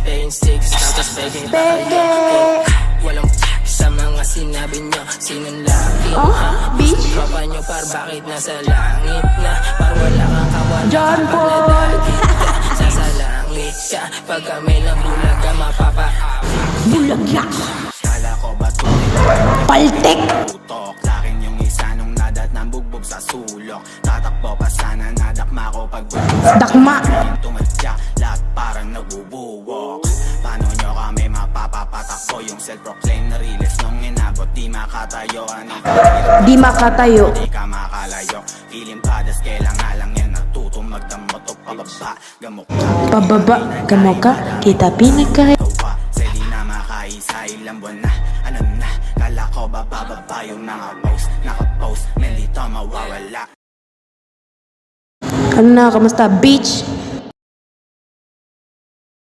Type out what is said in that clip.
playing six, tapos peke pa kayo. Walang sa mga sinabi nyo, sinong laki bitch. Tropa nyo par bakit nasa langit na, par wala kang kawan. John Kapag Paul. nadagit ka, sasalangit ka. Pag kami ng bulaga, mapapaawa. Bulagyak. Kala ko ba Paltek. tutok? Lakin yung isa nung nadat ng bugbog sa sulok. Tatakbo pa sana nadakma ko pag Dakma. yung tumadyak, lahat parang nagbubuwok. Paano nyo kami mapapapatakbo? Yung self-proclaim na realist nung inabot, di makatayo. Anong Di makatayo. di ka makalayo. Feeling padas, kailang nga lang yan natuto magdamot o pababa. Gamok ka, Pababa. Gamo ka. Kita pinagkari. tawa. Sa di na makaisa, ilang buwan na. Ano na, kala ko ba bababa yung nakapost, men dito mawawala. Ano na, kamusta, bitch?